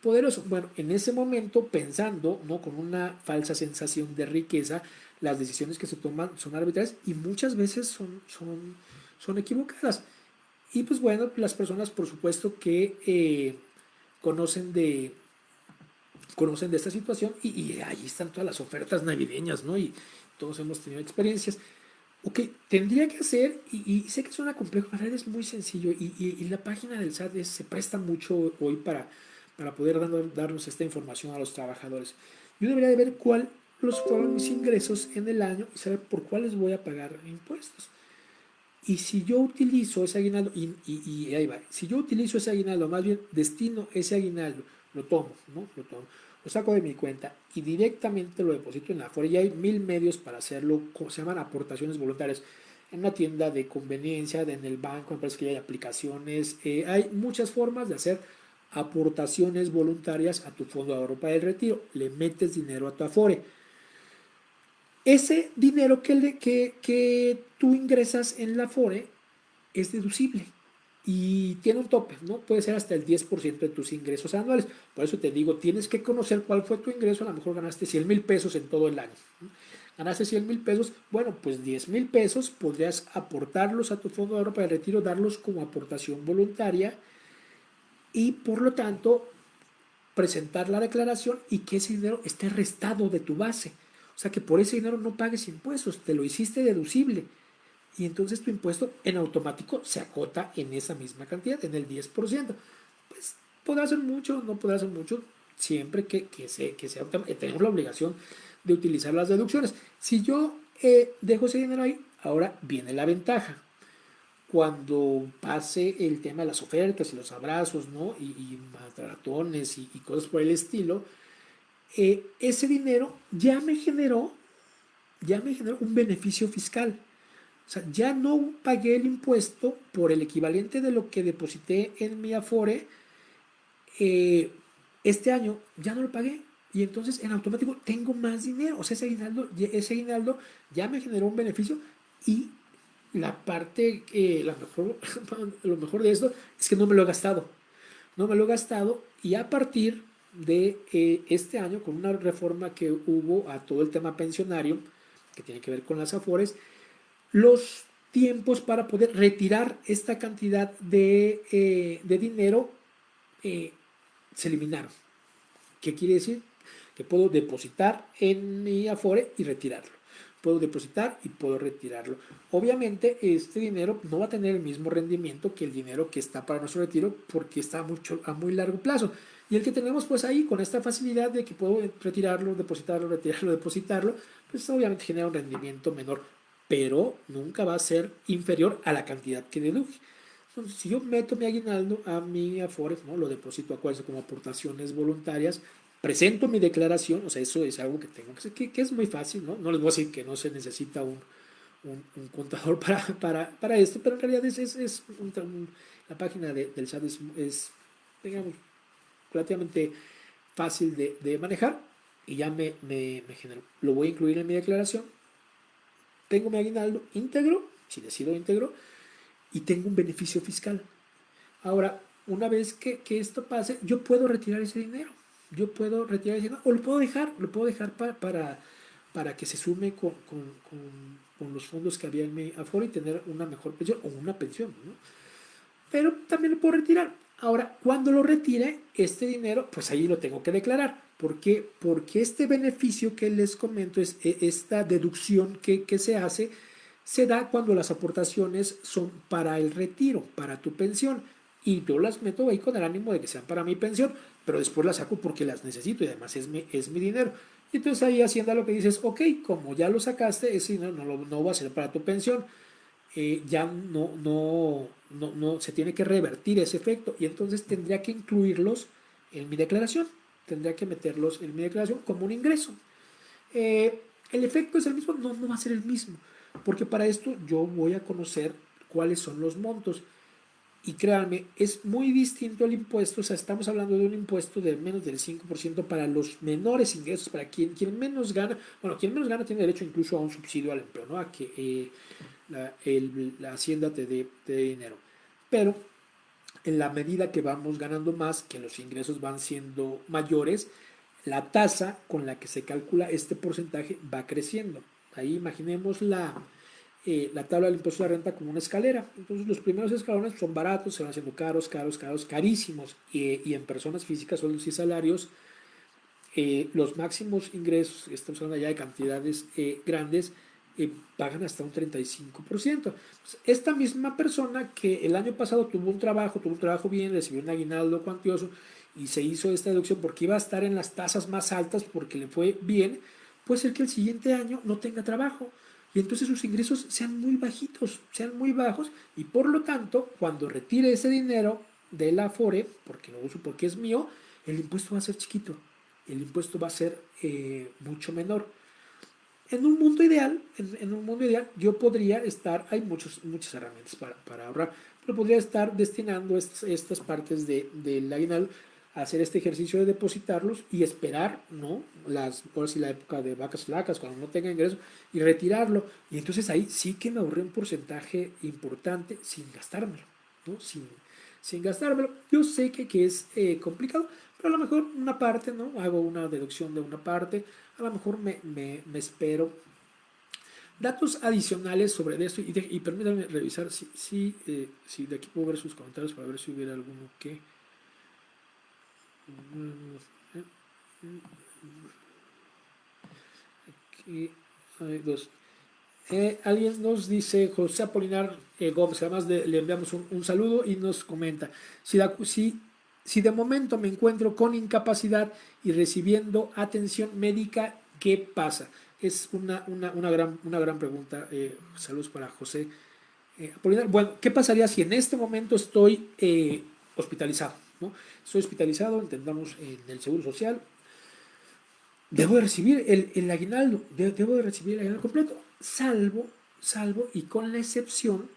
poderoso. Bueno, en ese momento, pensando, ¿no? Con una falsa sensación de riqueza, las decisiones que se toman son arbitrarias y muchas veces son equivocadas. Y pues bueno, las personas, por supuesto, que conocen de, conocen de esta situación, y ahí están todas las ofertas navideñas, ¿no? Y todos hemos tenido experiencias. Ok, tendría que hacer, y sé que suena complejo, en realidad es muy sencillo, y la página del SAT se presta mucho hoy para poder darnos esta información a los trabajadores. Yo debería de ver cuáles fueron mis ingresos en el año y saber por cuáles voy a pagar impuestos. Y si yo utilizo ese aguinaldo, y ahí va, si yo utilizo ese aguinaldo, más bien destino ese aguinaldo, lo tomo, ¿no? Lo saco de mi cuenta y directamente lo deposito en la Afore. Y hay 1000 medios para hacerlo, se llaman aportaciones voluntarias. En una tienda de conveniencia, en el banco, me parece que hay aplicaciones, hay muchas formas de hacer aportaciones voluntarias a tu fondo de ahorro para el retiro. Le metes dinero a tu Afore. Ese dinero que tú ingresas en la Afore es deducible y tiene un tope, ¿no? Puede ser hasta el 10% de tus ingresos anuales. Por eso te digo, tienes que conocer cuál fue tu ingreso. A lo mejor ganaste 100,000 pesos en todo el año, ¿no? Ganaste 100,000 pesos, bueno, pues 10,000 pesos podrías aportarlos a tu fondo de ahorro para el retiro, darlos como aportación voluntaria y por lo tanto presentar la declaración y que ese dinero esté restado de tu base. O sea, que por ese dinero no pagues impuestos, te lo hiciste deducible. y entonces tu impuesto en automático se acota en esa misma cantidad, en el 10%. Pues podrá ser mucho, no podrá ser mucho, siempre que sea, tenemos la obligación de utilizar las deducciones. Si yo dejo ese dinero ahí, ahora viene la ventaja. Cuando pase el tema de las ofertas y los abrazos, ¿no? Y maratones y cosas por el estilo, ese dinero ya me generó un beneficio fiscal. O sea, ya no pagué el impuesto por el equivalente de lo que deposité en mi Afore este año, ya no lo pagué. Y entonces en automático tengo más dinero. O sea, ese aguinaldo ya me generó un beneficio y la parte, lo mejor de esto es que no me lo he gastado. No me lo he gastado y a partir de este año, con una reforma que hubo a todo el tema pensionario, que tiene que ver con las Afores, los tiempos para poder retirar esta cantidad de dinero eh, se eliminaron. ¿Qué quiere decir? Que puedo depositar en mi Afore y retirarlo. Puedo depositar y puedo retirarlo. Obviamente este dinero no va a tener el mismo rendimiento que el dinero que está para nuestro retiro porque está a muy largo plazo. Y el que tenemos pues ahí con esta facilidad de que puedo retirarlo, depositarlo, pues obviamente genera un rendimiento menor, pero nunca va a ser inferior a la cantidad que deduje. Entonces, si yo meto mi aguinaldo a mi Afore, ¿no? Lo deposito acuérdense como aportaciones voluntarias, presento mi declaración, o sea, eso es algo que tengo que hacer, que es muy fácil, ¿no? No les voy a decir que no se necesita un contador para esto, pero en realidad la página del SAT digamos, relativamente fácil de manejar y ya me genero. Lo voy a incluir en mi declaración, tengo mi aguinaldo íntegro, si decido íntegro, y tengo un beneficio fiscal. Ahora, una vez que esto pase, yo puedo retirar ese dinero. Yo puedo retirar ese dinero o lo puedo dejar para que se sume con los fondos que había en mi Afore y tener una mejor pensión o una pensión, ¿no? Pero también lo puedo retirar. Ahora, cuando lo retire, este dinero, pues ahí lo tengo que declarar. ¿Por qué? Porque este beneficio que les comento, esta deducción que se hace, se da cuando las aportaciones son para el retiro, para tu pensión. Y yo las meto ahí con el ánimo de que sean para mi pensión, pero después las saco porque las necesito y además es mi dinero. Y entonces ahí Hacienda lo que dices, ok, como ya lo sacaste, ese dinero no va a ser para tu pensión, ya no se tiene que revertir ese efecto y entonces tendría que incluirlos en mi declaración, tendría que meterlos en mi declaración como un ingreso. El efecto es el mismo, no va a ser el mismo, porque para esto yo voy a conocer cuáles son los montos. Y créanme, es muy distinto el impuesto, o sea, estamos hablando de un impuesto de menos del 5% para los menores ingresos, para quien menos gana, bueno, quien menos gana tiene derecho incluso a un subsidio al empleo, ¿no? A que la Hacienda te dé dinero. Pero en la medida que vamos ganando más, que los ingresos van siendo mayores, la tasa con la que se calcula este porcentaje va creciendo. Ahí imaginemos la tabla del impuesto a la renta como una escalera. Entonces los primeros escalones son baratos, se van haciendo caros, caros, caros, carísimos. Y en personas físicas, sueldos y salarios, los máximos ingresos, estamos hablando ya de cantidades grandes, pagan hasta un 35%. Esta misma persona que el año pasado tuvo un trabajo bien, recibió un aguinaldo cuantioso y se hizo esta deducción porque iba a estar en las tasas más altas porque le fue bien, puede ser que el siguiente año no tenga trabajo y entonces sus ingresos sean muy bajitos, sean muy bajos y por lo tanto cuando retire ese dinero de la Afore, porque lo uso porque es mío, el impuesto va a ser chiquito, el impuesto va a ser mucho menor. En un mundo ideal, yo podría estar, hay muchas herramientas para ahorrar, pero podría estar destinando estas partes del aguinaldo a hacer este ejercicio de depositarlos y esperar, ¿no? Ahora sí la época de vacas flacas, cuando no tenga ingreso, y retirarlo. Y entonces ahí sí que me ahorré un porcentaje importante sin gastármelo, ¿no? Sin gastármelo. Yo sé que es complicado, pero a lo mejor una parte, ¿no? Hago una deducción de una parte, a lo mejor me espero. Datos adicionales sobre esto, y permítanme revisar si de aquí puedo ver sus comentarios para ver si hubiera alguno que... Aquí hay dos. Alguien nos dice, José Apolinar Gómez, además le enviamos un saludo y nos comenta, si de momento me encuentro con incapacidad y recibiendo atención médica, ¿qué pasa? Es una gran pregunta. Saludos para José Apolinar. Bueno, ¿qué pasaría si en este momento estoy hospitalizado? ¿No? Estoy hospitalizado, entendamos en el Seguro Social, debo de recibir el aguinaldo, debo de recibir el aguinaldo completo, salvo y con la excepción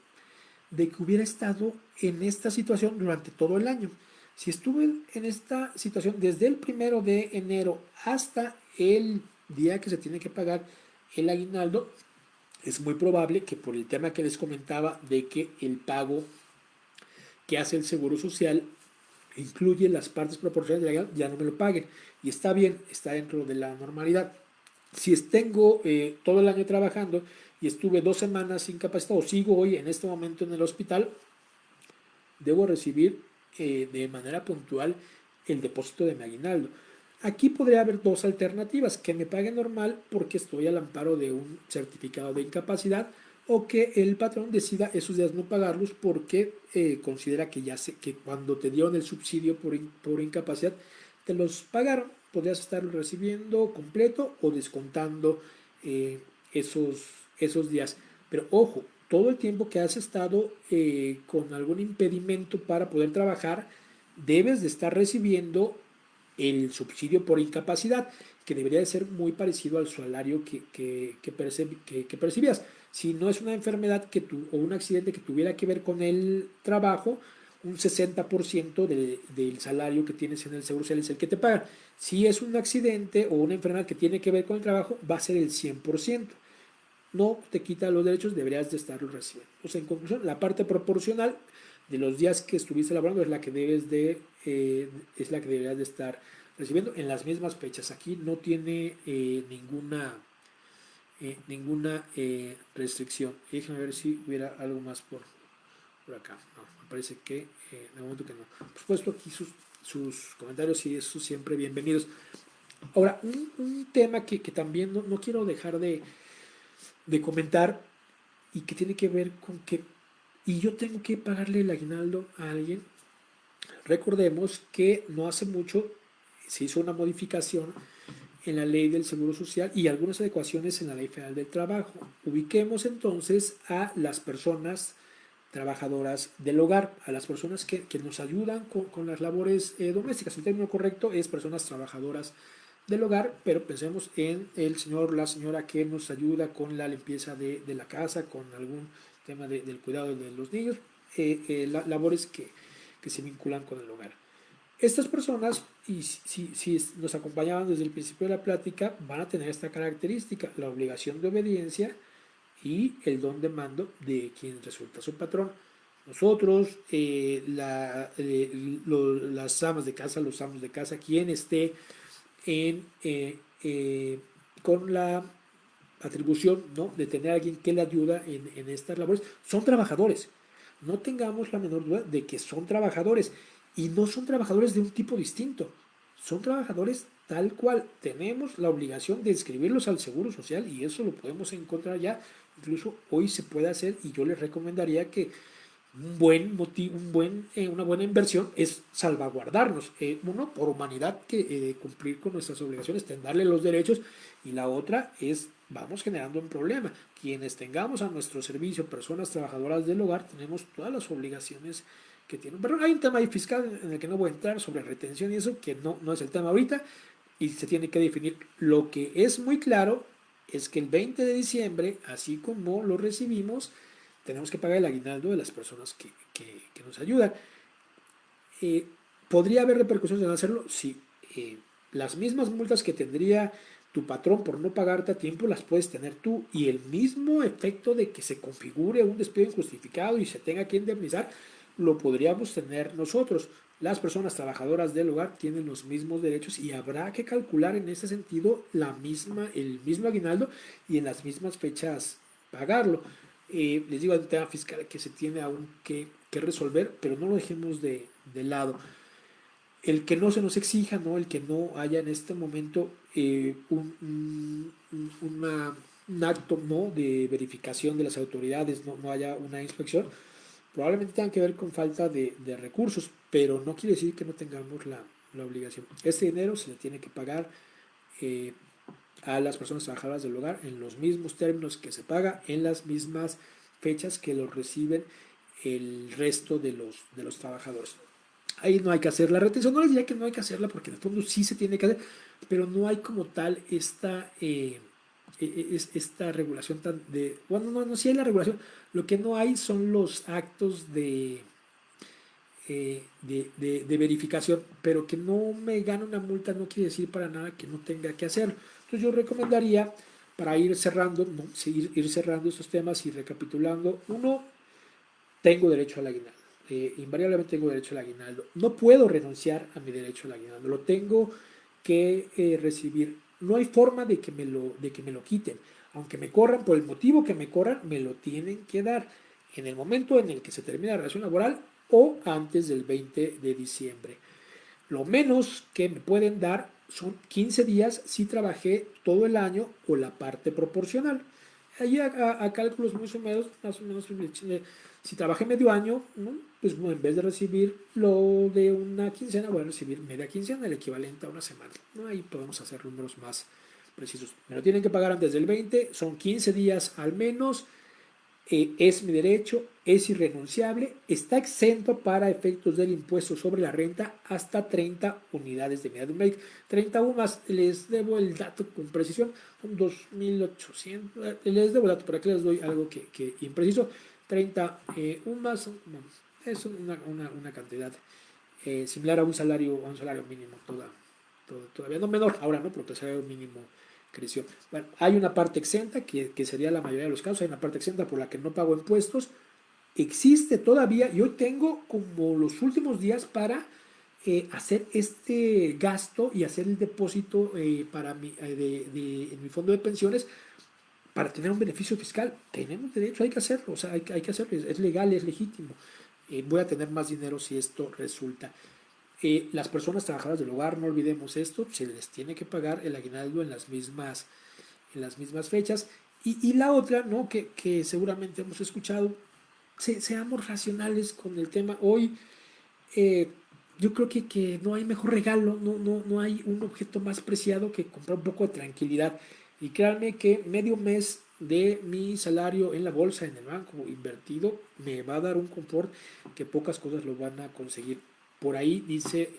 de que hubiera estado en esta situación durante todo el año. Si estuve en esta situación desde el 1 de enero hasta el día que se tiene que pagar el aguinaldo, es muy probable que por el tema que les comentaba de que el pago que hace el Seguro Social incluye las partes proporcionales de la aguinaldo, ya no me lo paguen. Y está bien, está dentro de la normalidad. Si tengo todo el año trabajando y estuve 2 semanas incapacitado, o sigo hoy en este momento en el hospital, debo recibir de manera puntual el depósito de mi aguinaldo. Aquí podría haber dos alternativas: que me pague normal porque estoy al amparo de un certificado de incapacidad, o que el patrón decida esos días no pagarlos porque considera que ya sé que cuando te dieron el subsidio por incapacidad te los pagaron. Podrías estarlo recibiendo completo o descontando eh, esos, esos días. Pero ojo, todo el tiempo que has estado con algún impedimento para poder trabajar, debes de estar recibiendo el subsidio por incapacidad, que debería de ser muy parecido al salario que percibías. Si no es una enfermedad o un accidente que tuviera que ver con el trabajo, un 60% del salario que tienes en el Seguro Social es el que te pagan. Si es un accidente o una enfermedad que tiene que ver con el trabajo, va a ser el 100%. No te quita los derechos, deberías de estarlos recibiendo. O sea, en conclusión, la parte proporcional de los días que estuviste laborando es la que es la que deberías de estar recibiendo en las mismas fechas. Aquí no tiene ninguna restricción. Y déjame ver si hubiera algo más por acá. No, me parece que de momento que no. Por supuesto, aquí sus comentarios y eso siempre bienvenidos. Ahora, un tema que también no quiero dejar de comentar y que tiene que ver con que, y yo tengo que pagarle el aguinaldo a alguien. Recordemos que no hace mucho se hizo una modificación en la ley del Seguro Social y algunas adecuaciones en la ley federal del trabajo. Ubiquemos entonces a las personas trabajadoras del hogar, a las personas que nos ayudan con las labores domésticas. El término correcto es personas trabajadoras del hogar, pero pensemos en el señor, la señora que nos ayuda con la limpieza de la casa, con algún tema del cuidado de los niños, labores que se vinculan con el hogar. Estas personas, y si nos acompañaban desde el principio de la plática, van a tener esta característica: la obligación de obediencia y el don de mando de quien resulta su patrón. Nosotros, las amas de casa, los amos de casa, quien esté en, con la atribución, ¿no?, de tener a alguien que le ayuda en estas labores, son trabajadores. No tengamos la menor duda de que son trabajadores, y no son trabajadores de un tipo distinto, son trabajadores tal cual. Tenemos la obligación de inscribirlos al Seguro Social y eso lo podemos encontrar ya, incluso hoy se puede hacer, y yo les recomendaría que un buen motivo, una buena inversión es salvaguardarnos. Uno, por humanidad, que cumplir con nuestras obligaciones, darle los derechos, y la otra es, vamos generando un problema. Quienes tengamos a nuestro servicio personas trabajadoras del hogar, tenemos todas las obligaciones que tienen. Pero hay un tema ahí fiscal en el que no voy a entrar, sobre retención y eso, que no es el tema ahorita, y se tiene que definir. Lo que es muy claro es que el 20 de diciembre, así como lo recibimos, tenemos que pagar el aguinaldo de las personas que nos ayudan. Eh, ¿Podría haber repercusiones de no hacerlo? Sí. Las mismas multas que tendría tu patrón por no pagarte a tiempo las puedes tener tú, y el mismo efecto de que se configure un despido injustificado y se tenga que indemnizar lo podríamos tener nosotros. Las personas trabajadoras del hogar tienen los mismos derechos y habrá que calcular en ese sentido el mismo aguinaldo y en las mismas fechas pagarlo. Les digo, hay un tema fiscal que se tiene aún que resolver, pero no lo dejemos de lado. El que no se nos exija, ¿no?, el que no haya en este momento un acto, ¿no?, de verificación de las autoridades, no haya una inspección, probablemente tengan que ver con falta de recursos, pero no quiere decir que no tengamos la obligación. Este dinero se le tiene que pagar eh, a las personas trabajadoras del hogar en los mismos términos que se paga, en las mismas fechas que lo reciben el resto de los trabajadores. Ahí no hay que hacer la retención, no les diría que no hay que hacerla porque en el fondo sí se tiene que hacer, pero no hay como tal esta regulación tan de, bueno, no, sí hay la regulación, lo que no hay son los actos de verificación, pero que no me gane una multa no quiere decir para nada que no tenga que hacerlo. Entonces yo recomendaría, para ir cerrando, ¿no?, ir cerrando estos temas y recapitulando, uno, tengo derecho al aguinaldo. Invariablemente tengo derecho al aguinaldo. No puedo renunciar a mi derecho al aguinaldo. Lo tengo que recibir. No hay forma de que me lo quiten. Aunque me corran, por el motivo que me corran, me lo tienen que dar en el momento en el que se termina la relación laboral o antes del 20 de diciembre. Lo menos que me pueden dar son 15 días si trabajé todo el año o la parte proporcional. Ahí a cálculos más o menos, si trabajé medio año, ¿no?, pues en vez de recibir lo de una quincena, voy a recibir media quincena, el equivalente a una semana, ¿no? Ahí podemos hacer números más precisos. Me lo tienen que pagar antes del 20, son 15 días al menos. Es mi derecho, es irrenunciable, está exento para efectos del impuesto sobre la renta hasta 30 unidades de medida médica. 30 UMAS, les debo el dato con precisión, son 2.800, les debo el dato, por aquí les doy algo que impreciso. 30 UMAS, es una cantidad similar a un salario mínimo, todavía no menor, ahora no, porque el salario mínimo creció. Bueno, hay una parte exenta, que sería la mayoría de los casos, hay una parte exenta por la que no pago impuestos, existe todavía, y hoy tengo como los últimos días para hacer este gasto y hacer el depósito en mi fondo de pensiones para tener un beneficio fiscal. Tenemos derecho, hay que hacerlo, o sea, hay que hacerlo, es legal, es legítimo. Voy a tener más dinero si esto resulta. Las personas trabajadoras del hogar, no olvidemos esto, se les tiene que pagar el aguinaldo en las mismas fechas. Y la otra, ¿no?, que seguramente hemos escuchado, seamos racionales con el tema. Hoy eh, yo creo que no hay mejor regalo, no hay un objeto más preciado que comprar un poco de tranquilidad. Y créanme que medio mes de mi salario en la bolsa, en el banco invertido, me va a dar un confort que pocas cosas lo van a conseguir. Por ahí dice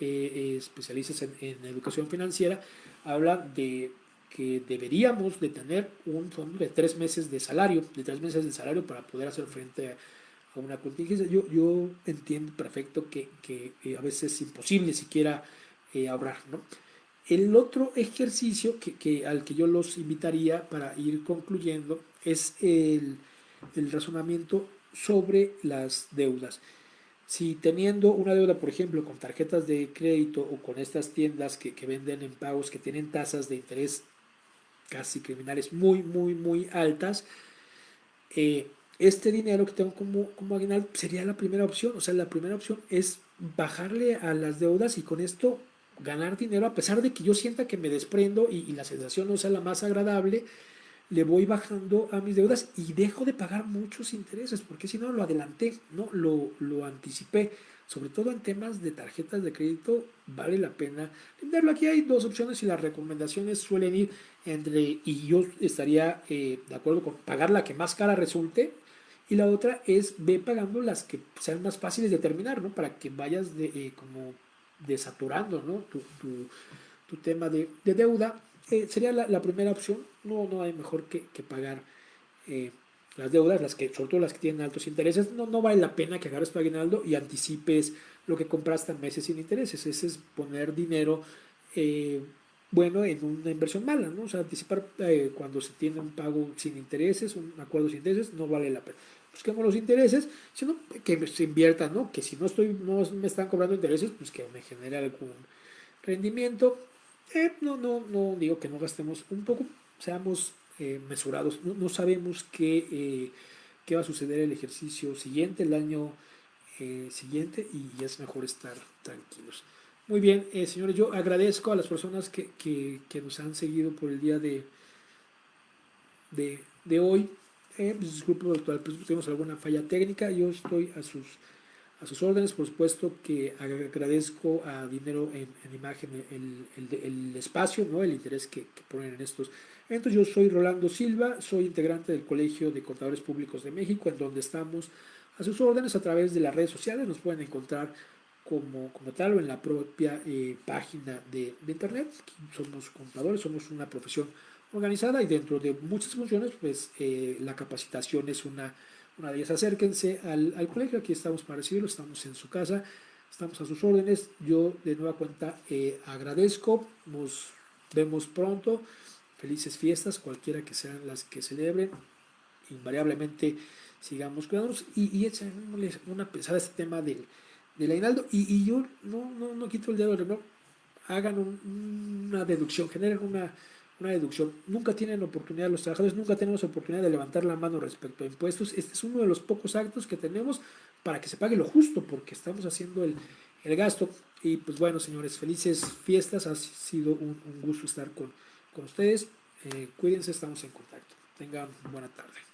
especialistas en educación financiera, hablan de que deberíamos de tener un fondo de 3 meses de salario para poder hacer frente a una contingencia. Yo entiendo perfecto que a veces es imposible siquiera ahorrar, ¿no? El otro ejercicio al que yo los invitaría para ir concluyendo es el razonamiento sobre las deudas. Si teniendo una deuda, por ejemplo, con tarjetas de crédito o con estas tiendas que venden en pagos que tienen tasas de interés casi criminales muy altas, este dinero que tengo como aguinaldo sería la primera opción. O sea, la primera opción es bajarle a las deudas y con esto ganar dinero, a pesar de que yo sienta que me desprendo y la sensación no sea la más agradable, le voy bajando a mis deudas y dejo de pagar muchos intereses, porque si no lo adelanté, ¿no? Lo anticipé. Sobre todo en temas de tarjetas de crédito, vale la pena venderlo. Aquí hay dos opciones y las recomendaciones suelen ir entre, y yo estaría de acuerdo con pagar la que más cara resulte, y la otra es ve pagando las que sean más fáciles de terminar, ¿no? Para que vayas como desaturando, ¿no?, tu tema de deuda. Sería la primera opción. No hay mejor que pagar eh, las deudas, sobre todo las que tienen altos intereses. No vale la pena que agarres tu aguinaldo y anticipes lo que compraste en meses sin intereses. Ese es poner dinero eh, bueno en una inversión mala, ¿no? O sea, anticipar cuando se tiene un pago sin intereses, un acuerdo sin intereses, no vale la pena. Busquemos los intereses, sino que se inviertan, ¿no? Que si no me están cobrando intereses, pues que me genere algún rendimiento. No digo que no gastemos un poco, seamos mesurados. No sabemos qué va a suceder el ejercicio siguiente, el año siguiente, y es mejor estar tranquilos. Muy bien, señores, yo agradezco a las personas que nos han seguido por el día de hoy. Pues disculpo, doctor, pues tenemos alguna falla técnica. Yo estoy a sus órdenes. Por supuesto que agradezco a Dinero en Imagen el espacio, ¿no? El interés que ponen en estos eventos. Yo soy Rolando Silva, soy integrante del Colegio de Contadores Públicos de México, en donde estamos a sus órdenes a través de las redes sociales. Nos pueden encontrar como tal o en la propia página de internet. Somos contadores, somos una profesión organizada y dentro de muchas funciones, pues la capacitación es una de ellas. Acérquense al colegio, aquí estamos para recibirlo, estamos en su casa, estamos a sus órdenes. Yo de nueva cuenta agradezco, nos vemos pronto, felices fiestas, cualquiera que sean las que celebren, invariablemente sigamos cuidándonos y echémosle una pensada a este tema del aguinaldo y yo no quito el dedo del renglón, hagan una deducción, generen una deducción. Nunca tienen oportunidad, los trabajadores nunca tenemos oportunidad de levantar la mano respecto a impuestos. Este es uno de los pocos actos que tenemos para que se pague lo justo, porque estamos haciendo el gasto. Y pues bueno, señores, felices fiestas. Ha sido un gusto estar con ustedes. Cuídense, estamos en contacto. Tengan buena tarde.